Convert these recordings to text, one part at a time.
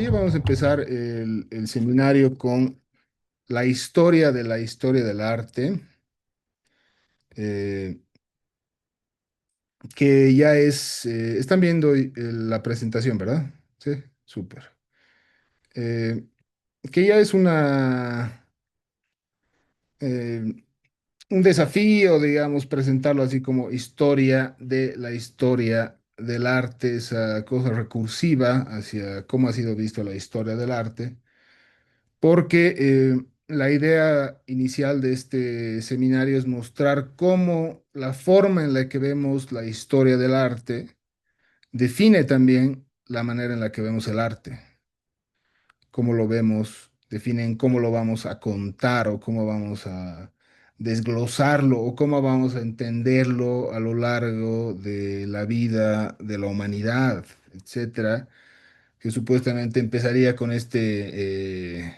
hoy vamos a empezar el seminario con la historia de la historia del arte, eh, que ya están viendo la presentación, ¿verdad? Sí, súper. Eh, que ya es eh, un desafío, digamos, presentarlo así como historia de la historia del arte, esa cosa recursiva hacia cómo ha sido visto la historia del arte. Porque la idea inicial de este seminario es mostrar cómo la forma en la que vemos la historia del arte define también la manera en la que vemos el arte, cómo lo vemos, definen cómo lo vamos a contar o cómo vamos a desglosarlo o cómo vamos a entenderlo a lo largo de la vida de la humanidad, etcétera, que supuestamente empezaría con este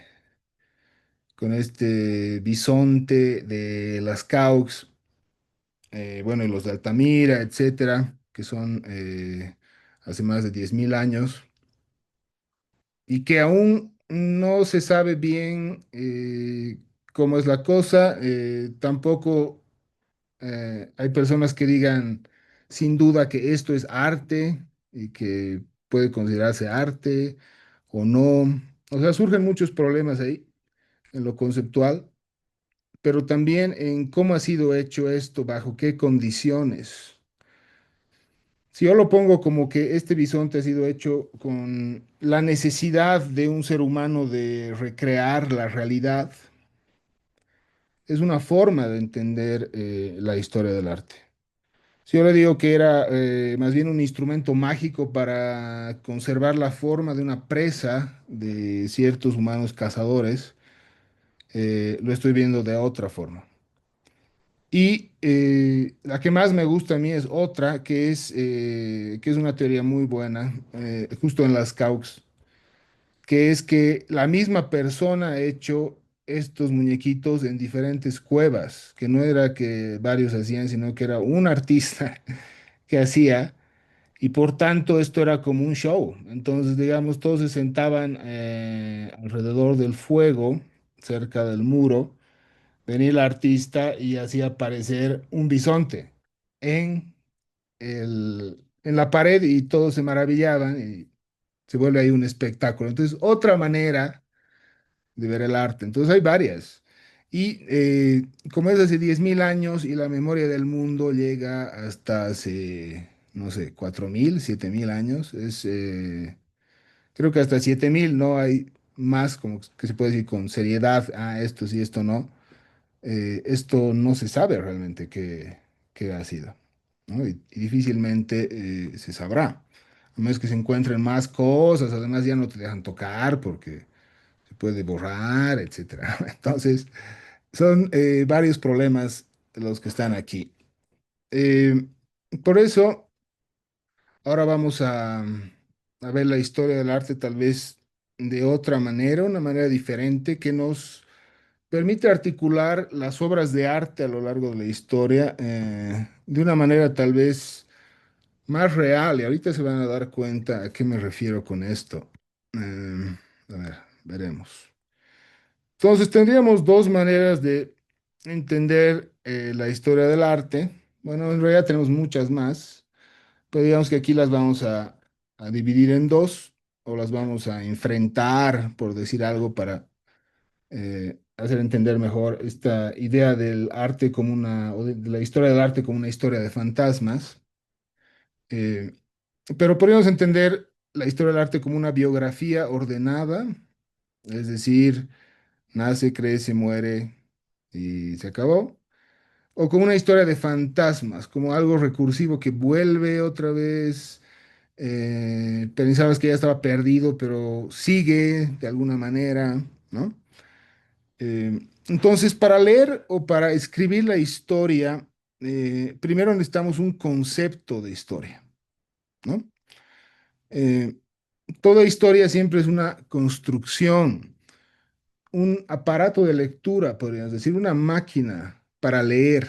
bisonte de las Caux, bueno, y los de Altamira, etcétera, que son hace más de 10.000 años, y que aún no se sabe bien cómo es la cosa. Tampoco hay personas que digan sin duda que esto es arte y que puede considerarse arte o no. O sea, surgen muchos problemas ahí en lo conceptual, pero también en cómo ha sido hecho esto, bajo qué condiciones. Si yo lo pongo como que este bisonte ha sido hecho con la necesidad de un ser humano de recrear la realidad, es una forma de entender la historia del arte. Si yo le digo que era más bien un instrumento mágico para conservar la forma de una presa de ciertos humanos cazadores, lo estoy viendo de otra forma. Y la que más me gusta a mí es otra, que es una teoría muy buena, justo en las Caux, que es que la misma persona ha hecho estos muñequitos en diferentes cuevas, que no era que varios hacían, sino que era un artista que hacía, y por tanto esto era como un show. Entonces, digamos, todos se sentaban alrededor del fuego, cerca del muro. Venía el artista y hacía aparecer un bisonte en en la pared, y todos se maravillaban y se vuelve ahí un espectáculo. Entonces, otra manera de ver el arte. Entonces, hay varias. Y como es hace 10.000 años y la memoria del mundo llega hasta hace, no sé, 4.000, 7.000 años, creo que hasta 7.000 no hay más como que se puede decir con seriedad, esto sí, esto no. Esto no se sabe realmente qué ha sido, ¿no? Y difícilmente se sabrá. A menos que se encuentren más cosas, además ya no te dejan tocar porque se puede borrar, etcétera. Entonces, son varios problemas los que están aquí. Eh, por eso, ahora vamos a ver la historia del arte tal vez de otra manera, una manera diferente que nos permite articular las obras de arte a lo largo de la historia de una manera tal vez más real. Y ahorita se van a dar cuenta a qué me refiero con esto. A ver, veremos. Entonces, tendríamos dos maneras de entender la historia del arte. Bueno, en realidad tenemos muchas más, pero digamos que aquí las vamos a dividir en dos, o las vamos a enfrentar, por decir algo, para hacer entender mejor esta idea del arte como o de la historia del arte como una historia de fantasmas. Eh, pero podríamos entender la historia del arte como una biografía ordenada, es decir, nace, crece, muere y se acabó. O como una historia de fantasmas, como algo recursivo que vuelve otra vez. Pensabas que ya estaba perdido, pero sigue de alguna manera, ¿no? Entonces, para leer o para escribir la historia, primero necesitamos un concepto de historia, ¿no? Eh, Toda historia siempre es una construcción, un aparato de lectura, podríamos decir, una máquina para leer,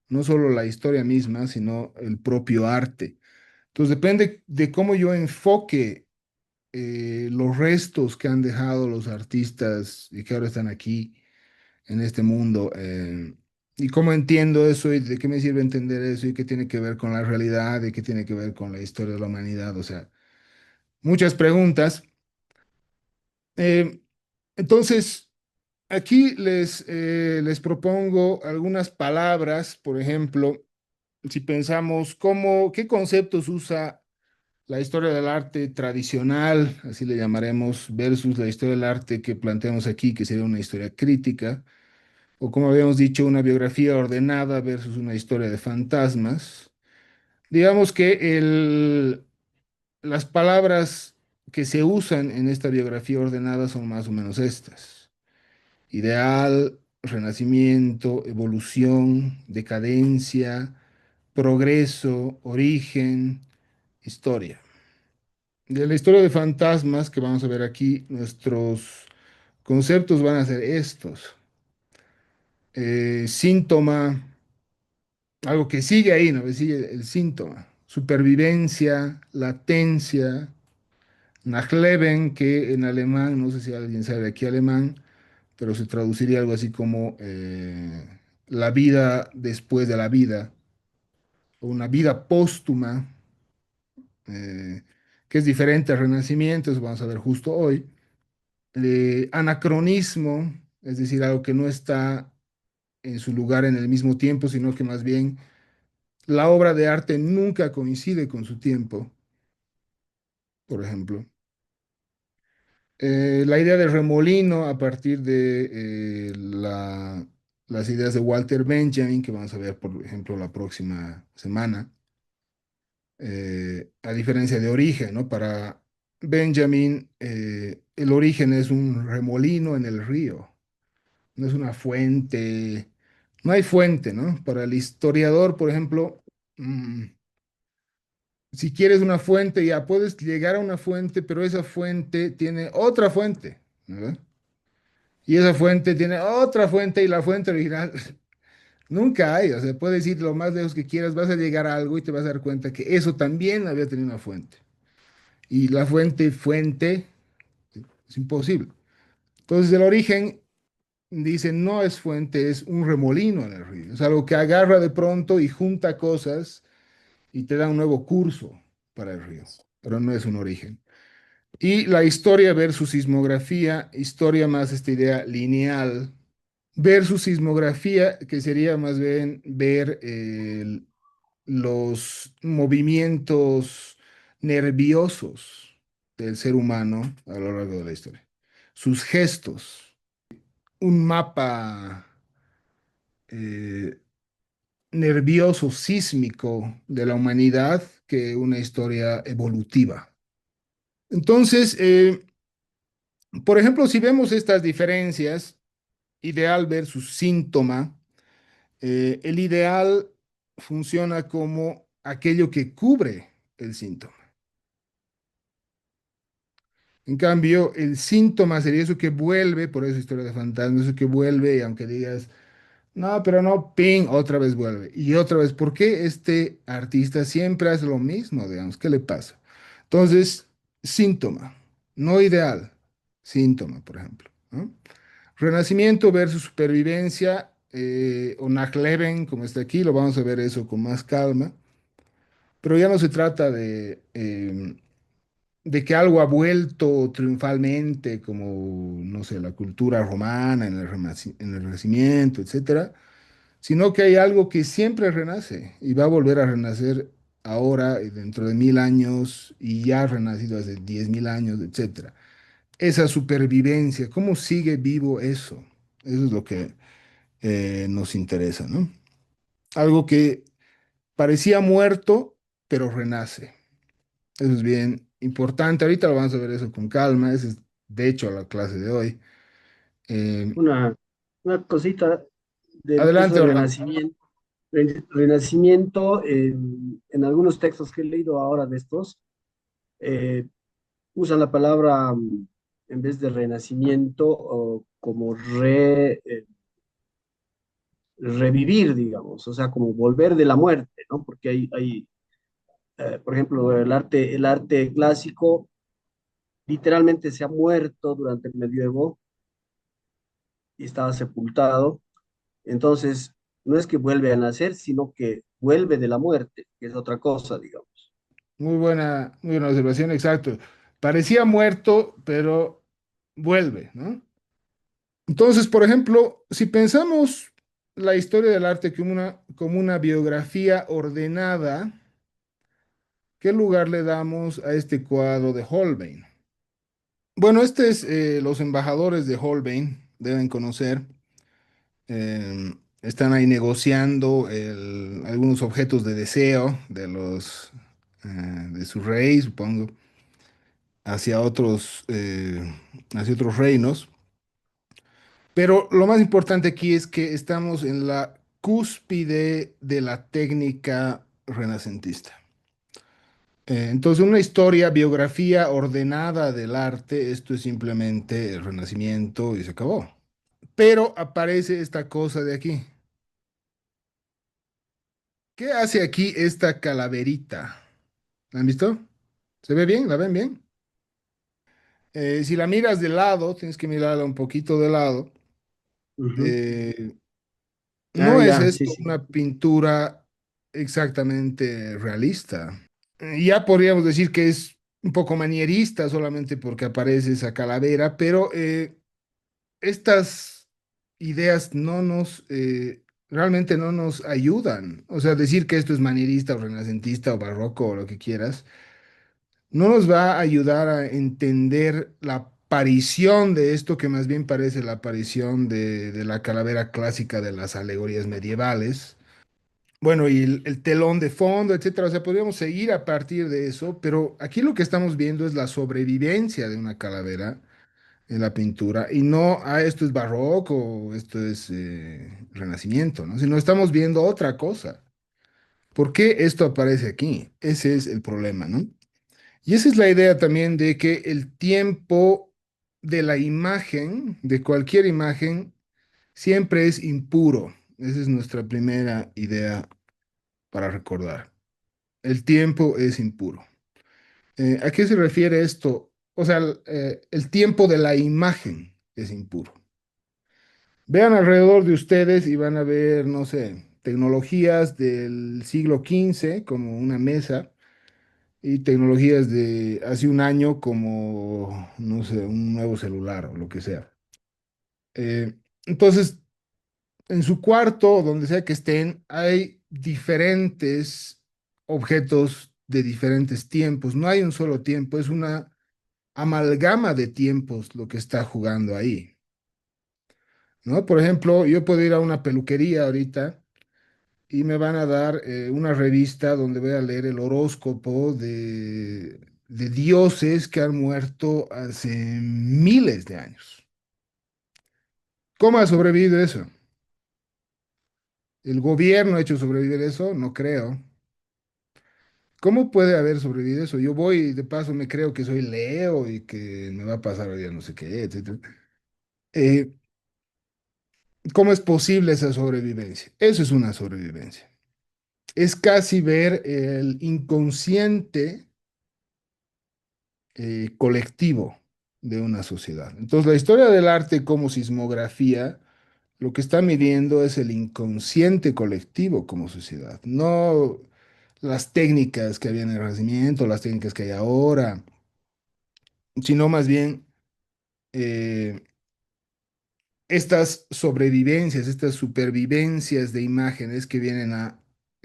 no solo la historia misma, sino el propio arte. Entonces, depende de cómo yo enfoque los restos que han dejado los artistas y que ahora están aquí en este mundo. Y cómo entiendo eso y de qué me sirve entender eso y qué tiene que ver con la realidad y qué tiene que ver con la historia de la humanidad. O sea, muchas preguntas. Eh, entonces, aquí les propongo algunas palabras, por ejemplo, si pensamos qué conceptos usa la historia del arte tradicional, así le llamaremos, versus la historia del arte que planteamos aquí, que sería una historia crítica, o como habíamos dicho, una biografía ordenada versus una historia de fantasmas. Digamos que las palabras que se usan en esta biografía ordenada son más o menos estas: ideal, renacimiento, evolución, decadencia, progreso, origen, historia. De la historia de fantasmas que vamos a ver aquí, nuestros conceptos van a ser estos. Síntoma, algo que sigue ahí, ¿no? Que sigue el síntoma. Supervivencia, latencia, Nachleben, que en alemán, no sé si alguien sabe aquí alemán, pero se traduciría algo así como la vida después de la vida, o una vida póstuma, eh, que es diferente al renacimiento, eso vamos a ver justo hoy. Anacronismo, es decir, algo que no está en su lugar en el mismo tiempo, sino que más bien la obra de arte nunca coincide con su tiempo, por ejemplo. La idea de remolino a partir de las ideas de Walter Benjamin, que vamos a ver, por ejemplo, la próxima semana, a diferencia de origen, ¿no? Para Benjamin, el origen es un remolino en el río, no es una fuente, no hay fuente, ¿no? Para el historiador, por ejemplo, si quieres una fuente, ya puedes llegar a una fuente, pero esa fuente tiene otra fuente, ¿verdad? Y esa fuente tiene otra fuente y la fuente original nunca hay. O sea, puedes ir lo más lejos que quieras, vas a llegar a algo y te vas a dar cuenta que eso también había tenido una fuente. Y la fuente, es imposible. Entonces, el origen dice, no es fuente, es un remolino en el río. Es algo que agarra de pronto y junta cosas y te da un nuevo curso para el río, pero no es un origen. Y la historia versus sismografía, historia más esta idea lineal, versus sismografía, que sería más bien ver los movimientos nerviosos del ser humano a lo largo de la historia, sus gestos, un mapa eh, nervioso, sísmico de la humanidad que una historia evolutiva. Entonces, por ejemplo, si vemos estas diferencias, ideal versus síntoma, el ideal funciona como aquello que cubre el síntoma. En cambio, el síntoma sería eso que vuelve, por eso historia de fantasmas, eso que vuelve, y aunque digas, no, pero no, ping, otra vez vuelve. Y otra vez, ¿por qué este artista siempre hace lo mismo, digamos? ¿Qué le pasa? Entonces, síntoma, no ideal, síntoma, por ejemplo, ¿no? Renacimiento versus supervivencia, o Nachleben, como está aquí, lo vamos a ver eso con más calma, pero ya no se trata de que algo ha vuelto triunfalmente, como, no sé, la cultura romana en el Renacimiento, etcétera, sino que hay algo que siempre renace y va a volver a renacer ahora y dentro de 1000 años y ya ha renacido hace 10.000 años, etcétera. Esa supervivencia, ¿cómo sigue vivo eso? Eso es lo que nos interesa, ¿no? Algo que parecía muerto, pero renace. Eso es bien importante. Ahorita lo vamos a ver eso con calma. Esa es, de hecho, la clase de hoy. Eh, Una, una cosita de eso adelante, del Orlando. renacimiento. Renacimiento, en algunos textos que he leído ahora de estos, eh, usan la palabra, en vez de renacimiento, o como revivir, digamos, o sea, como volver de la muerte, ¿no? Porque por ejemplo, el arte clásico literalmente se ha muerto durante el medioevo y estaba sepultado. Entonces, no es que vuelve a nacer, sino que vuelve de la muerte, que es otra cosa, digamos. Muy buena observación, exacto. Parecía muerto, pero vuelve, ¿no? Entonces, por ejemplo, si pensamos la historia del arte como una biografía ordenada, ¿qué lugar le damos a este cuadro de Holbein? Bueno, este es los embajadores de Holbein, deben conocer. Están ahí negociando algunos objetos de deseo de su rey, supongo, hacia hacia otros reinos. Pero lo más importante aquí es que estamos en la cúspide de la técnica renacentista. Entonces, una historia, biografía ordenada del arte, esto es simplemente el Renacimiento y se acabó. Pero aparece esta cosa de aquí. ¿Qué hace aquí esta calaverita? ¿La han visto? ¿Se ve bien? ¿La ven bien? Si la miras de lado, tienes que mirarla un poquito de lado. Ujú. eh, Ah, no es ya, sí, esto sí. una pintura exactamente realista. Ya podríamos decir que es un poco manierista solamente porque aparece esa calavera, pero estas ideas realmente no nos ayudan. O sea, decir que esto es manierista o renacentista o barroco o lo que quieras, no nos va a ayudar a entender la aparición de esto que más bien parece la aparición de la calavera clásica de las alegorías medievales. Bueno, y el telón de fondo, etcétera. O sea, podríamos seguir a partir de eso, pero aquí lo que estamos viendo es la sobrevivencia de una calavera en la pintura y no, esto es barroco, esto es renacimiento, ¿no? Sino estamos viendo otra cosa. ¿Por qué esto aparece aquí? Ese es el problema, ¿no? Y esa es la idea también de que el tiempo de la imagen, de cualquier imagen, siempre es impuro. Esa es nuestra primera idea para recordar. El tiempo es impuro. ¿A qué se refiere esto? O sea, el tiempo de la imagen es impuro. Vean alrededor de ustedes y van a ver, no sé, tecnologías del siglo XV como una mesa y tecnologías de hace un año como, no sé, un nuevo celular o lo que sea. Eh, entonces, en su cuarto, o donde sea que estén, hay diferentes objetos de diferentes tiempos. No hay un solo tiempo, es una amalgama de tiempos lo que está jugando ahí, ¿no? Por ejemplo, yo puedo ir a una peluquería ahorita y me van a dar una revista donde voy a leer el horóscopo de dioses que han muerto hace miles de años. ¿Cómo ha sobrevivido eso? ¿El gobierno ha hecho sobrevivir eso? No creo. ¿Cómo puede haber sobrevivido eso? Yo voy y de paso me creo que soy Leo y que me va a pasar hoy día no sé qué, etcétera. Eh, ¿Cómo es posible esa sobrevivencia? Eso es una sobrevivencia. Es casi ver el inconsciente colectivo de una sociedad. Entonces, la historia del arte como sismografía, lo que está midiendo es el inconsciente colectivo como sociedad, no las técnicas que había en el Renacimiento, las técnicas que hay ahora, sino más bien eh, estas sobrevivencias, estas supervivencias de imágenes que vienen a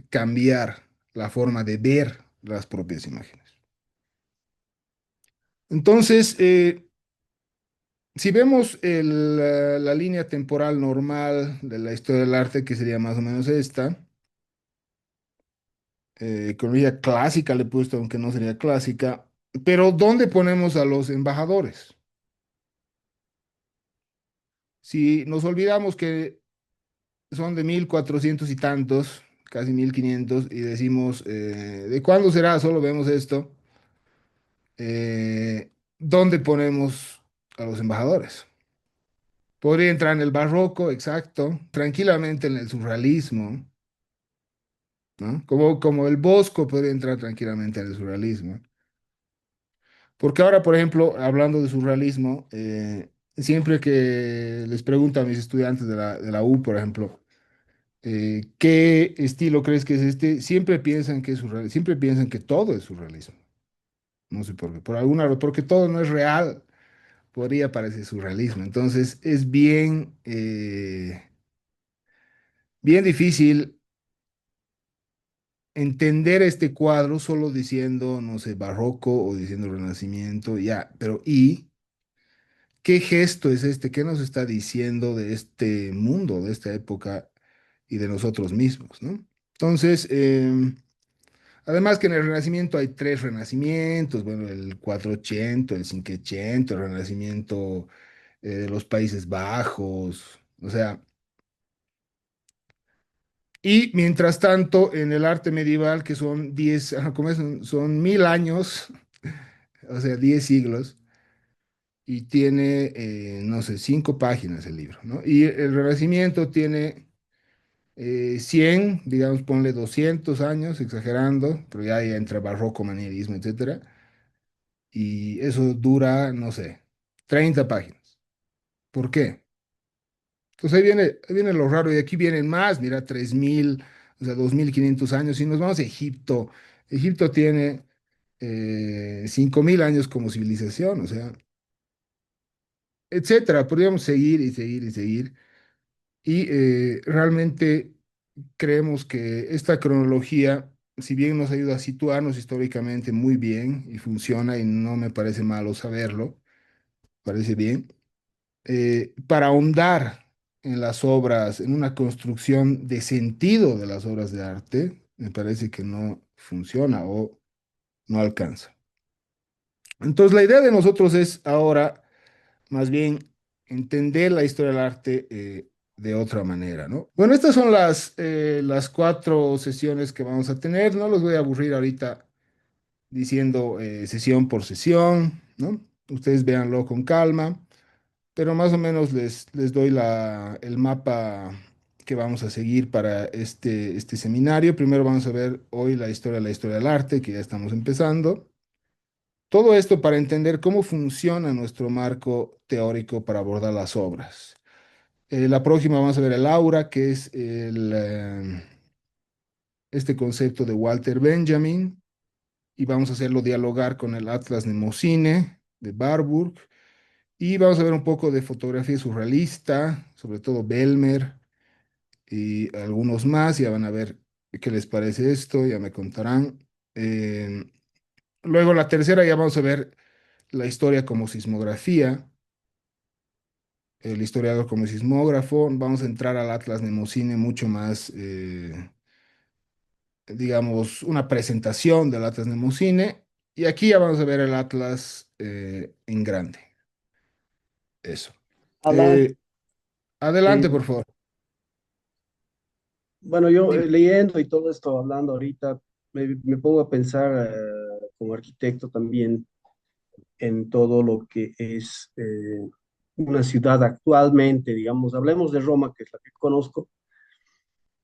cambiar la forma de ver las propias imágenes. Entonces, si vemos la línea temporal normal de la historia del arte, que sería más o menos esta, cronología clásica le he puesto, aunque no sería clásica, pero ¿dónde ponemos a los embajadores? Si nos olvidamos que son de 1400 y tantos, casi 1500, y decimos, ¿de cuándo será? Solo vemos esto. ¿Dónde ponemos a los embajadores? Podría entrar en el barroco, exacto, tranquilamente en el surrealismo, ¿no? Como el Bosco podría entrar tranquilamente en el surrealismo. Porque ahora, por ejemplo, hablando de surrealismo, siempre que les pregunto a mis estudiantes de la U, por ejemplo, ¿qué estilo crees que es este? Siempre piensan que es surreal, siempre piensan que todo es surrealismo. No sé por qué, por alguna razón, porque todo no es real, podría parecer surrealismo. Entonces, es bien, bien difícil entender este cuadro solo diciendo, no sé, barroco o diciendo renacimiento, ya, pero ¿y qué gesto es este? ¿Qué nos está diciendo de este mundo, de esta época y de nosotros mismos, ¿no? Entonces, además que en el Renacimiento hay tres renacimientos, bueno, el 480, el 500, el Renacimiento de los Países Bajos, o sea, y mientras tanto en el arte medieval, que son 10, ajá, ¿cómo es? Son 1000 años, o sea, 10 siglos, y tiene, no sé, 5 páginas el libro, ¿no? Y el Renacimiento tiene 100, digamos, ponle 200 años, exagerando, pero ya entra barroco, manierismo, etcétera. Y eso dura, no sé, 30 páginas. ¿Por qué? Entonces ahí viene lo raro y aquí vienen más, mira, 3000, o sea, 2500 años. Si nos vamos a Egipto, Egipto tiene 5000 años como civilización, o sea, etcétera. Podríamos seguir y seguir y seguir. Y realmente creemos que esta cronología, si bien nos ayuda a situarnos históricamente muy bien y funciona y no me parece malo saberlo, parece bien, para ahondar en las obras, en una construcción de sentido de las obras de arte, me parece que no funciona o no alcanza. Entonces, la idea de nosotros es ahora, más bien, entender la historia del arte de otra manera, ¿no? Bueno, estas son las 4 sesiones que vamos a tener, no los voy a aburrir ahorita diciendo sesión por sesión, ¿no? Ustedes véanlo con calma, pero más o menos les doy el mapa que vamos a seguir para este seminario. Primero vamos a ver hoy la historia del arte, que ya estamos empezando. Todo esto para entender cómo funciona nuestro marco teórico para abordar las obras. La próxima vamos a ver el aura, que es este concepto de Walter Benjamin, y vamos a hacerlo dialogar con el Atlas Mnemosyne de Warburg, y vamos a ver un poco de fotografía surrealista, sobre todo Belmer y algunos más, ya van a ver qué les parece esto, ya me contarán. Eh, Luego la tercera ya vamos a ver la historia como sismografía, el historiador como sismógrafo, vamos a entrar al Atlas Mnemosyne mucho más, digamos, una presentación del Atlas Mnemosyne, y aquí ya vamos a ver el Atlas en grande, eso. Alan, Eh, Adelante, eh, por favor. bueno, yo Dime. leyendo y todo esto, hablando ahorita, me pongo a pensar como arquitecto también en todo lo que es una ciudad actualmente, digamos, hablemos de Roma, que es la que conozco,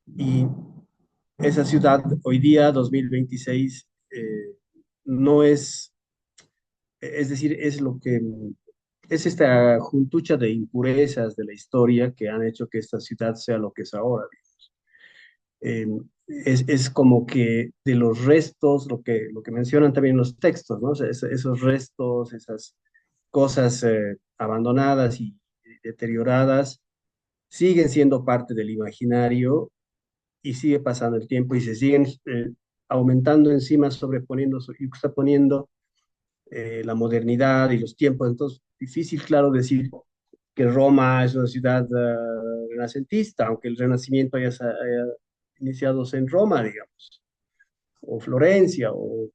y esa ciudad hoy día, 2026, no es, es decir, es lo que es esta juntucha de impurezas de la historia que han hecho que esta ciudad sea lo que es ahora. Eh, es como que de los restos, lo que mencionan también los textos, ¿no? O sea, esos restos, esas cosas abandonadas y deterioradas, siguen siendo parte del imaginario y sigue pasando el tiempo y se siguen aumentando encima, sobreponiendo y juxtaponiendo la modernidad y los tiempos. Entonces, difícil, claro, decir que Roma es una ciudad renacentista, aunque el Renacimiento haya iniciado en Roma, digamos, o Florencia, o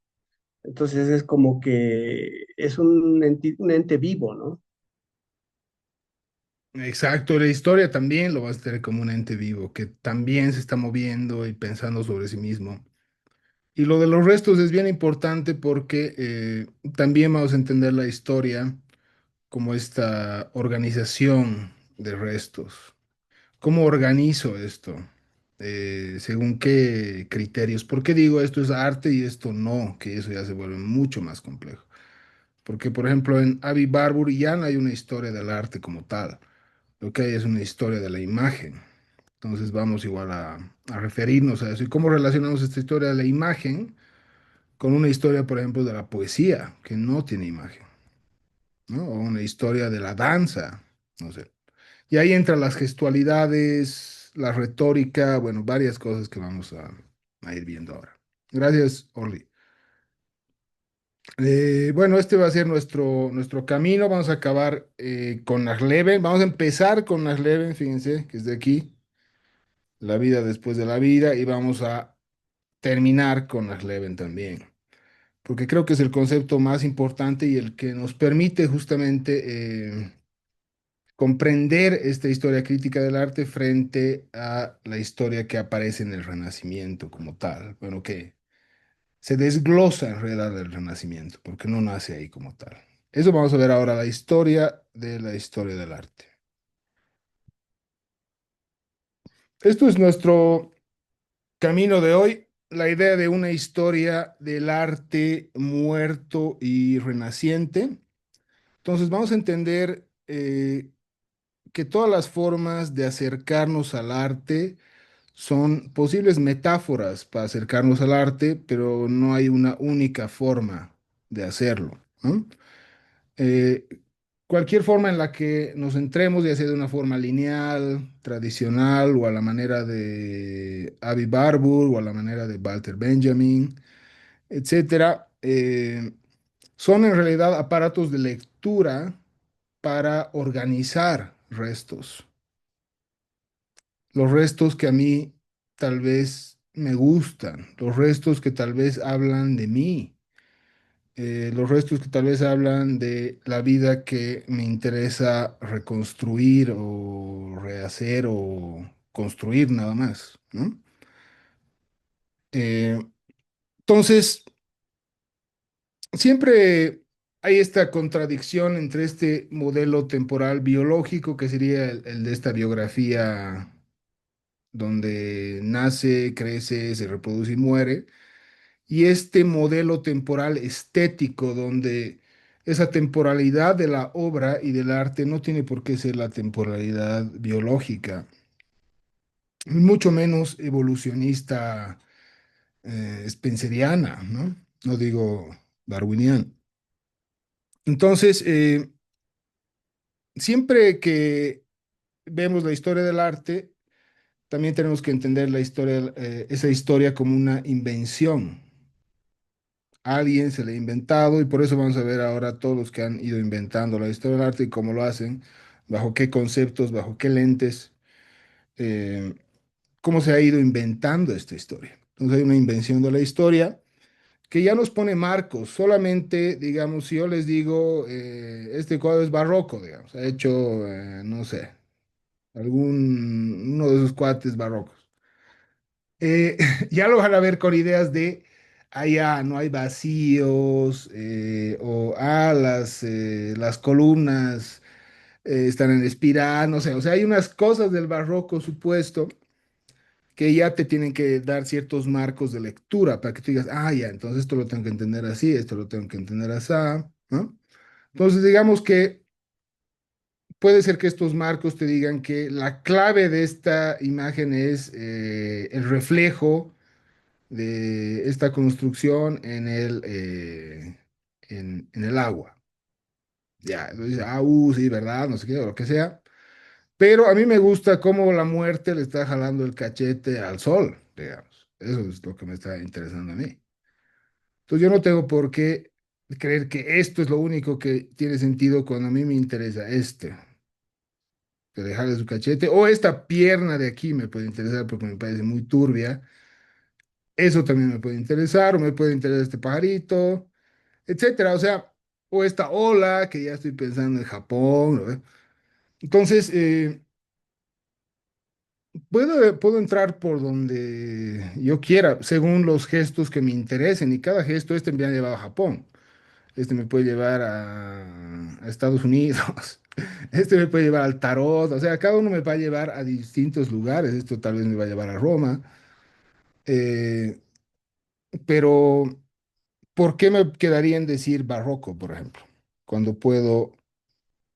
entonces es como que es un ente vivo, ¿no? Exacto, la historia también lo vas a tener como un ente vivo, que también se está moviendo y pensando sobre sí mismo. Y lo de los restos es bien importante porque también vamos a entender la historia como esta organización de restos. ¿Cómo organizo esto? ¿Según qué criterios? ¿Por qué digo esto es arte y esto no? Que eso ya se vuelve mucho más complejo. Porque, por ejemplo, en Avi Barbour ya no hay una historia del arte como tal. Lo que hay es una historia de la imagen. Entonces vamos igual a referirnos a eso. ¿Y cómo relacionamos esta historia de la imagen con una historia, por ejemplo, de la poesía, que no tiene imagen, ¿no? O una historia de la danza, no sé. Y ahí entran las gestualidades, la retórica, bueno, varias cosas que vamos a ir viendo ahora. Gracias, Orly. Bueno, este va a ser nuestro camino. Vamos a acabar con Narleven. Vamos a empezar con Narleven, fíjense, que es de aquí, la vida después de la vida, y vamos a terminar con Narleven también, porque creo que es el concepto más importante y el que nos permite justamente comprender esta historia crítica del arte frente a la historia que aparece en el Renacimiento como tal. Bueno, que se desglosa en realidad del Renacimiento, porque no nace ahí como tal. Eso vamos a ver ahora, la historia del arte. Esto es nuestro camino de hoy, la idea de una historia del arte muerto y renaciente. Entonces vamos a entender que todas las formas de acercarnos al arte son posibles metáforas para acercarnos al arte, pero no hay una única forma de hacerlo, ¿no? Eh, Cualquier forma en la que nos centremos, ya sea de una forma lineal, tradicional, o a la manera de Avi Barbour, o a la manera de Walter Benjamin, etcétera, son en realidad aparatos de lectura para organizar restos. Los restos que a mí tal vez me gustan, los restos que tal vez hablan de mí, los restos que tal vez hablan de la vida que me interesa reconstruir o rehacer o construir nada más, ¿no? Eh, entonces, siempre hay esta contradicción entre este modelo temporal biológico, que sería el de esta biografía donde nace, crece, se reproduce y muere, y este modelo temporal estético donde esa temporalidad de la obra y del arte no tiene por qué ser la temporalidad biológica, mucho menos evolucionista, spenceriana, ¿no? No digo darwiniana. Entonces, siempre que vemos la historia del arte, también tenemos que entender la historia, esa historia como una invención. Alguien se le ha inventado y por eso vamos a ver ahora todos los que han ido inventando la historia del arte y cómo lo hacen, bajo qué conceptos, bajo qué lentes, eh, cómo se ha ido inventando esta historia. Entonces hay una invención de la historia que ya nos pone marcos. Solamente, digamos, si yo les digo, este cuadro es barroco, digamos, ha hecho, no sé, uno de esos cuates barrocos. Ya lo van a ver con ideas de, allá no hay vacíos, o las columnas están en espiral, no sé, o sea, hay unas cosas del barroco supuesto que ya te tienen que dar ciertos marcos de lectura para que tú digas, ah, ya, entonces esto lo tengo que entender así, esto lo tengo que entender así, ¿no? Entonces, digamos que puede ser que estos marcos te digan que la clave de esta imagen es el reflejo de esta construcción en el agua. Ya, entonces, sí, ¿verdad? No sé qué, o lo que sea. Pero a mí me gusta cómo la muerte le está jalando el cachete al sol, digamos. Eso es lo que me está interesando a mí. Entonces yo no tengo por qué creer que esto es lo único que tiene sentido cuando a mí me interesa que dejarle su cachete, o esta pierna de aquí me puede interesar porque me parece muy turbia. Eso también me puede interesar, o me puede interesar este pajarito, etcétera. O sea, o esta ola que ya estoy pensando en Japón, ¿no? Entonces, puedo entrar por donde yo quiera, según los gestos que me interesen, y cada gesto, este me ha llevado a Japón, este me puede llevar a Estados Unidos, este me puede llevar al tarot, o sea, cada uno me va a llevar a distintos lugares, esto tal vez me va a llevar a Roma, eh, pero ¿por qué me quedaría en decir barroco, por ejemplo? cuando puedo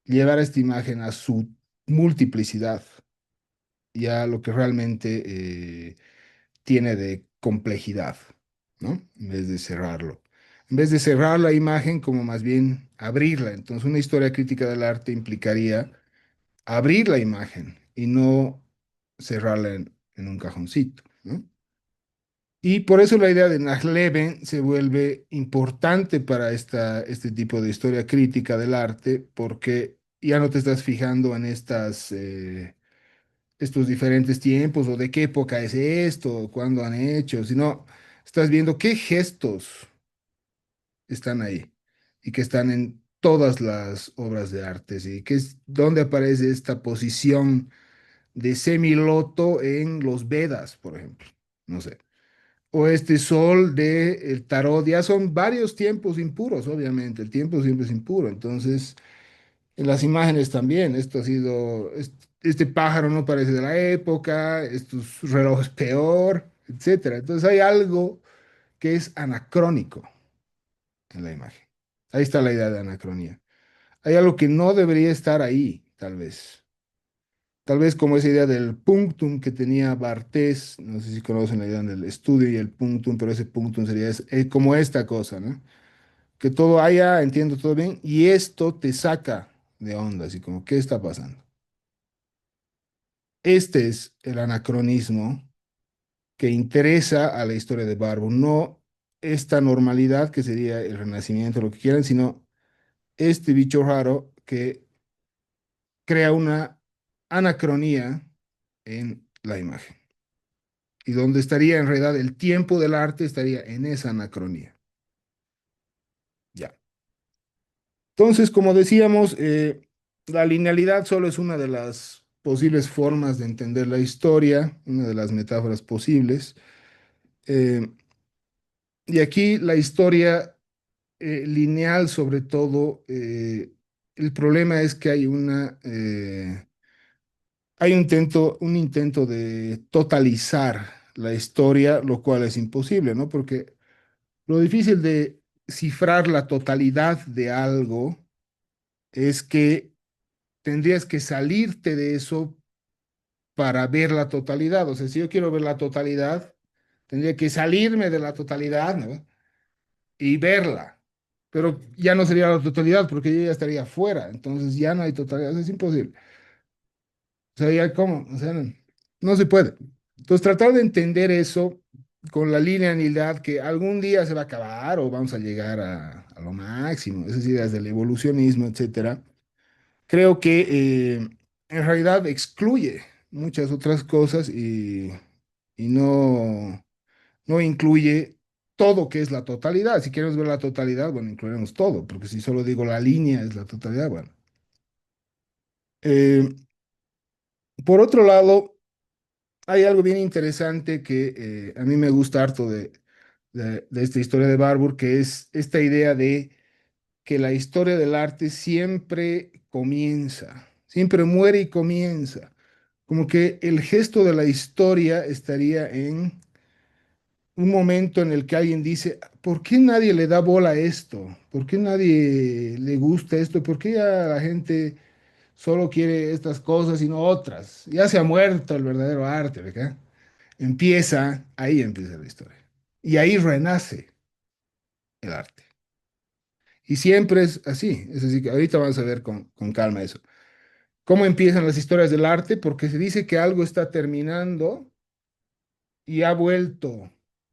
llevar esta imagen a su multiplicidad y a lo que realmente tiene de complejidad, ¿no? En vez de cerrarlo. En vez de cerrar la imagen, como más bien abrirla. Entonces, una historia crítica del arte implicaría abrir la imagen y no cerrarla en un cajoncito, ¿no? Y por eso la idea de Nahleben se vuelve importante para este tipo de historia crítica del arte, porque ya no te estás fijando en estos diferentes tiempos o de qué época es esto, o cuándo han hecho, sino estás viendo qué gestos están ahí y que están en todas las obras de arte, y dónde aparece esta posición de semiloto en los Vedas, por ejemplo. No sé. O este sol de el tarot, ya son varios tiempos impuros, obviamente, el tiempo siempre es impuro, entonces en las imágenes también, este pájaro no parece de la época, estos relojes peor, etcétera. Entonces hay algo que es anacrónico en la imagen. Ahí está la idea de anacronía. Hay algo que no debería estar ahí, tal vez. Tal vez como esa idea del punctum que tenía Bartés, no sé si conocen la idea del estudio y el punctum, pero ese punctum sería como esta cosa, ¿no? Que todo haya, entiendo todo bien, y esto te saca de onda, así como, ¿qué está pasando? Este es el anacronismo que interesa a la historia de Barbo, no esta normalidad que sería el Renacimiento, lo que quieran, sino este bicho raro que crea una anacronía en la imagen. Y donde estaría en realidad el tiempo del arte estaría en esa anacronía. Ya. Entonces, como decíamos, la linealidad solo es una de las posibles formas de entender la historia, una de las metáforas posibles. Eh, y aquí la historia lineal, sobre todo, el problema es que hay un intento de totalizar la historia, lo cual es imposible, ¿no? Porque lo difícil de cifrar la totalidad de algo es que tendrías que salirte de eso para ver la totalidad. O sea, si yo quiero ver la totalidad, tendría que salirme de la totalidad, ¿no? Y verla. Pero ya no sería la totalidad porque yo ya estaría fuera. Entonces ya no hay totalidad. Es imposible. O sea, ya cómo. O sea, no se puede. Entonces, tratar de entender eso con la linealidad que algún día se va a acabar o vamos a llegar a lo máximo, esas ideas del evolucionismo, etcétera, creo que en realidad excluye muchas otras cosas y no incluye todo que es la totalidad. Si queremos ver la totalidad, bueno, incluiremos todo, porque si solo digo la línea es la totalidad, bueno. Eh, por otro lado, hay algo bien interesante que a mí me gusta harto de esta historia de Barbour, que es esta idea de que la historia del arte siempre comienza, siempre muere y comienza. Como que el gesto de la historia estaría en un momento en el que alguien dice, ¿por qué nadie le da bola a esto? ¿Por qué nadie le gusta esto? ¿Por qué ya la gente solo quiere estas cosas y no otras? Ya se ha muerto el verdadero arte, ¿verdad? Ahí empieza la historia. Y ahí renace el arte. Y siempre es así. Es así que ahorita vamos a ver con calma eso. ¿Cómo empiezan las historias del arte? Porque se dice que algo está terminando y ha vuelto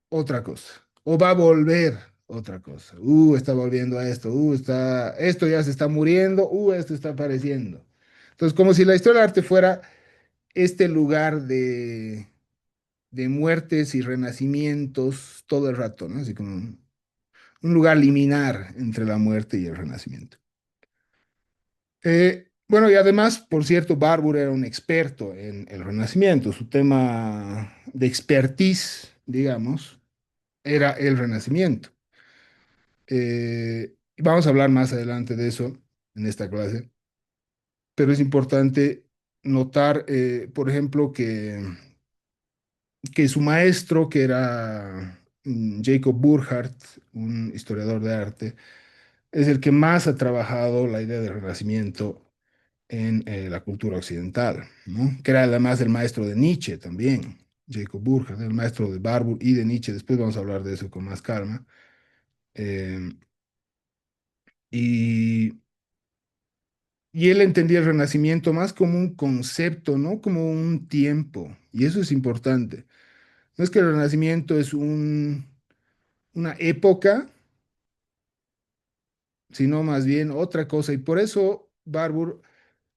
otra cosa. O va a volver otra cosa. Está volviendo a esto. Esto ya se está muriendo. Esto está apareciendo. Entonces, como si la historia del arte fuera este lugar de muertes y renacimientos todo el rato, ¿no? Así como un lugar liminar entre la muerte y el renacimiento. Bueno, y además, por cierto, Barbour era un experto en el Renacimiento. Su tema de expertise, digamos, era el Renacimiento. Y vamos a hablar más adelante de eso en esta clase, pero es importante notar, por ejemplo, que su maestro, que era Jacob Burckhardt, un historiador de arte, es el que más ha trabajado la idea del Renacimiento en la cultura occidental, ¿no? Que era además el maestro de Nietzsche también, Jacob Burckhardt, el maestro de Barbour y de Nietzsche. Después vamos a hablar de eso con más calma. Eh, y, y él entendía el Renacimiento más como un concepto, no como un tiempo. Y eso es importante. No es que el Renacimiento es una época, sino más bien otra cosa. Y por eso Barbour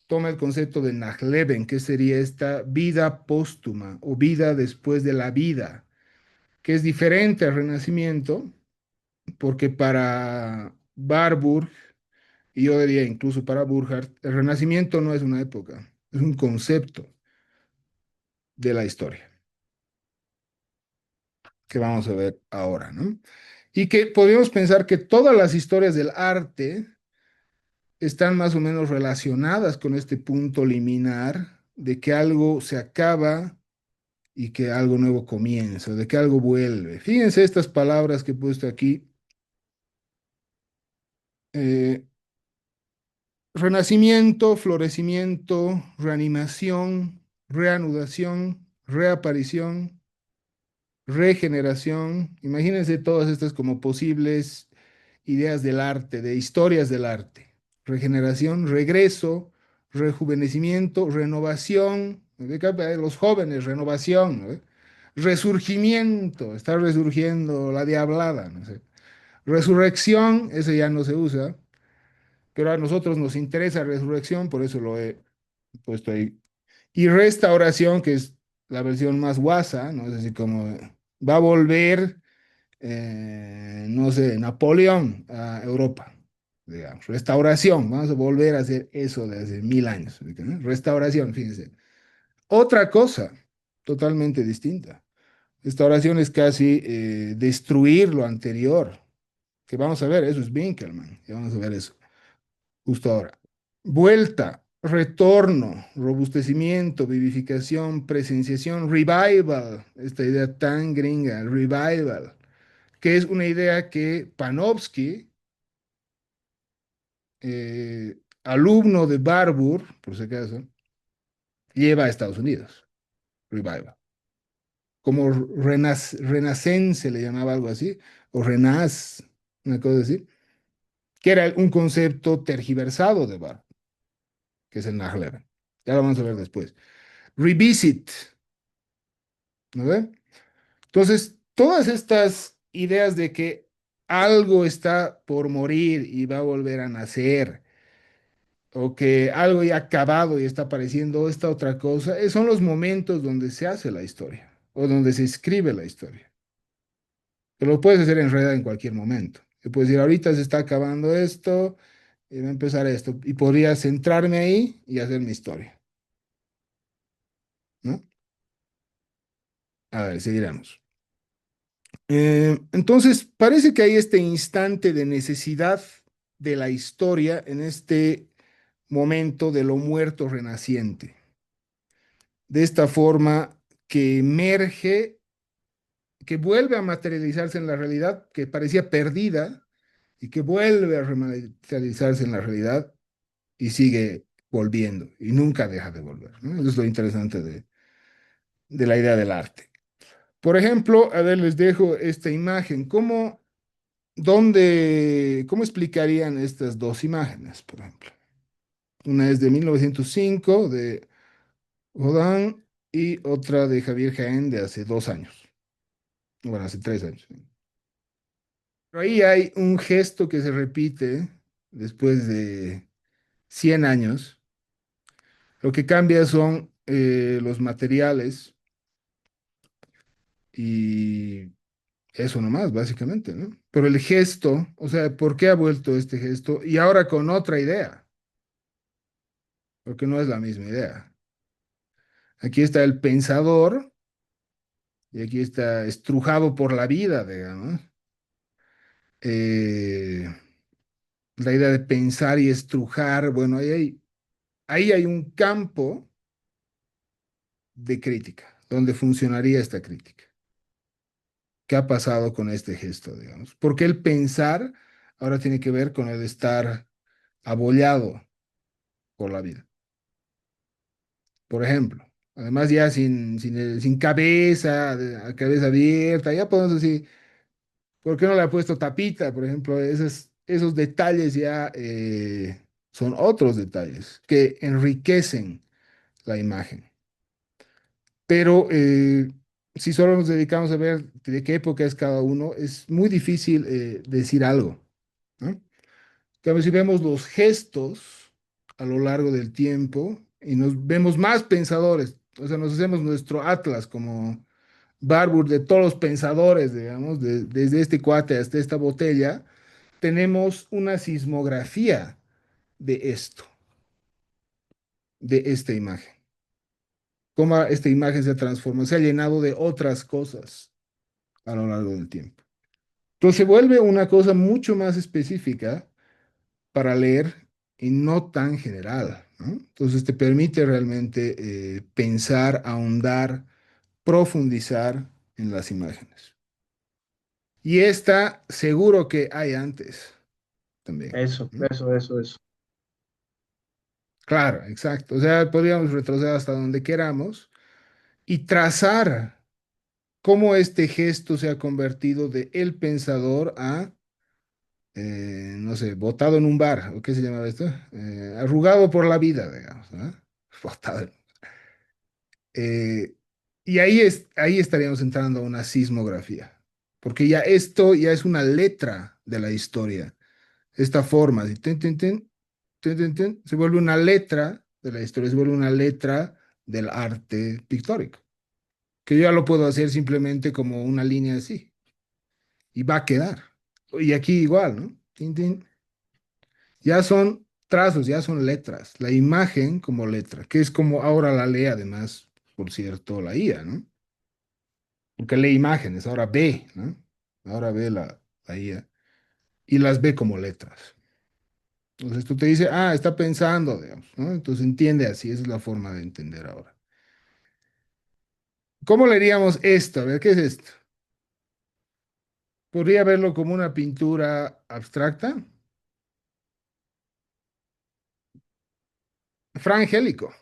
toma el concepto de Nachleben, que sería esta vida póstuma o vida después de la vida, que es diferente al Renacimiento, porque para Barbour, y yo diría incluso para Burckhardt, el Renacimiento no es una época, es un concepto de la historia, que vamos a ver ahora, ¿no? Y que podríamos pensar que todas las historias del arte están más o menos relacionadas con este punto liminar de que algo se acaba y que algo nuevo comienza, de que algo vuelve. Fíjense estas palabras que he puesto aquí. eh, Renacimiento, florecimiento, reanimación, reanudación, reaparición, regeneración. Imagínense todas estas como posibles ideas del arte, de historias del arte. Regeneración, regreso, rejuvenecimiento, renovación. Los jóvenes, renovación, ¿no? Resurgimiento, está resurgiendo la diablada, no sé. Resurrección, ese ya no se usa, pero a nosotros nos interesa resurrección, por eso lo he puesto ahí. Y restauración, que es la versión más guasa, ¿no? Es decir, como va a volver, no sé, Napoleón a Europa, digamos. Restauración, vamos a volver a hacer eso de hace 1000 años, ¿no? Restauración, fíjense. Otra cosa totalmente distinta. Restauración es casi destruir lo anterior, que vamos a ver, eso es Winkelmann, ya vamos a ver eso justo ahora. Vuelta, retorno, robustecimiento, vivificación, presenciación, revival, esta idea tan gringa, revival, que es una idea que Panofsky, alumno de Barbour, por si acaso, lleva a Estados Unidos, revival. Como renacense le llamaba algo así, o renaz, una cosa así, que era un concepto tergiversado de Barbour, que es el Nachleben. Ya lo vamos a ver después. Revisit, ¿no ve? Entonces, todas estas ideas de que algo está por morir y va a volver a nacer, o que algo ya ha acabado y está apareciendo esta otra cosa, son los momentos donde se hace la historia o donde se escribe la historia. Pero lo puedes hacer en realidad en cualquier momento. Yo puedes decir, ahorita se está acabando esto y va a empezar esto. Y podría centrarme ahí y hacer mi historia, ¿no? A ver, seguiremos. Entonces, parece que hay este instante de necesidad de la historia en este momento de lo muerto renaciente. De esta forma que emerge, que vuelve a materializarse en la realidad, que parecía perdida y que vuelve a rematerializarse en la realidad y sigue volviendo y nunca deja de volver, ¿no? Eso es lo interesante de la idea del arte. Por ejemplo, a ver, les dejo esta imagen. ¿Cómo explicarían estas dos imágenes, por ejemplo? Una es de 1905 de Rodin y otra de Javier Jaén de hace 2 años. Bueno, hace 3 años. Pero ahí hay un gesto que se repite después de 100 años. Lo que cambia son los materiales y eso nomás, básicamente, ¿no? Pero el gesto, o sea, ¿por qué ha vuelto este gesto? Y ahora con otra idea, porque no es la misma idea. Aquí está el pensador y aquí está estrujado por la vida, digamos. Eh, la idea de pensar y estrujar, bueno, ahí hay un campo de crítica, donde funcionaría esta crítica. ¿Qué ha pasado con este gesto, digamos? Porque el pensar ahora tiene que ver con el estar abollado por la vida. Por ejemplo, además ya sin cabeza, a cabeza abierta, ya podemos decir, ¿por qué no le ha puesto tapita? Por ejemplo, esos detalles ya son otros detalles que enriquecen la imagen. Pero si solo nos dedicamos a ver de qué época es cada uno, es muy difícil decir algo, ¿no? En cambio, si vemos los gestos a lo largo del tiempo y nos vemos más pensadores, o sea, nos hacemos nuestro atlas como Barbour de todos los pensadores, digamos, desde este cuate hasta esta botella, tenemos una sismografía de esto, de esta imagen. Cómo esta imagen se transforma, se ha llenado de otras cosas a lo largo del tiempo. Entonces se vuelve una cosa mucho más específica para leer y no tan general, ¿no? Entonces te permite realmente pensar, ahondar, profundizar en las imágenes. Y esta seguro que hay antes también, Eso, ¿no? eso, eso, eso. Claro, exacto. O sea, podríamos retroceder hasta donde queramos y trazar cómo este gesto se ha convertido de el pensador a no sé, botado en un bar, ¿o qué se llamaba esto? Arrugado por la vida, digamos, ¿no? Botado. Eh, y ahí estaríamos entrando a una sismografía, porque ya esto ya es una letra de la historia. Esta forma, así, se vuelve una letra de la historia, se vuelve una letra del arte pictórico, que yo ya lo puedo hacer simplemente como una línea así, y va a quedar. Y aquí igual, ¿no? Ya son trazos, ya son letras. La imagen como letra, que es como ahora la lee además, por cierto, la IA, ¿no? Porque lee imágenes, ahora ve, ¿no? Ahora ve la IA y las ve como letras. Entonces tú te dices, ah, está pensando, digamos, ¿no? Entonces entiende así, esa es la forma de entender ahora. ¿Cómo leeríamos esto? A ver, ¿qué es esto? ¿Podría verlo como una pintura abstracta? Fra Angélico.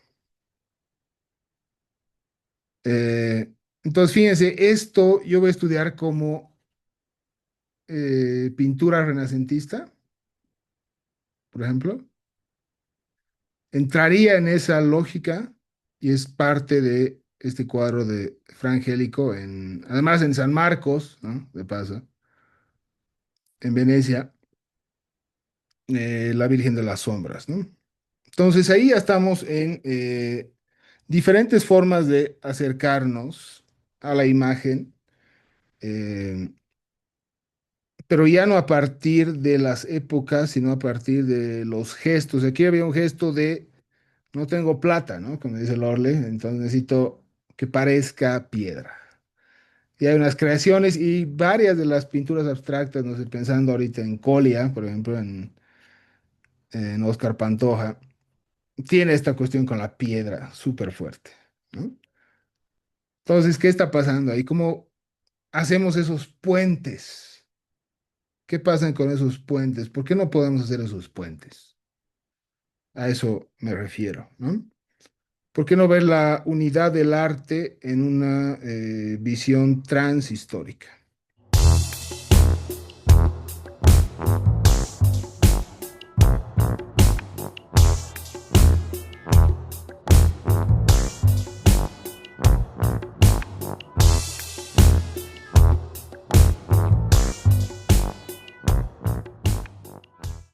Eh, entonces, fíjense, esto yo voy a estudiar como pintura renacentista, por ejemplo, entraría en esa lógica y es parte de este cuadro de Fra Angelico, además en San Marcos, ¿no? De paso, en Venecia, la Virgen de las Sombras, ¿no? Entonces ahí ya estamos en diferentes formas de acercarnos a la imagen, eh, pero ya no a partir de las épocas, sino a partir de los gestos. Aquí había un gesto de no tengo plata, ¿no? Como dice Lorle, entonces necesito que parezca piedra. Y hay unas creaciones y varias de las pinturas abstractas, no sé, pensando ahorita en Colia, por ejemplo, en Oscar Pantoja, tiene esta cuestión con la piedra súper fuerte, ¿no? Entonces, ¿qué está pasando ahí? ¿Cómo hacemos esos puentes? ¿Qué pasa con esos puentes? ¿Por qué no podemos hacer esos puentes? A eso me refiero, ¿no? ¿Por qué no ver la unidad del arte en una visión transhistórica?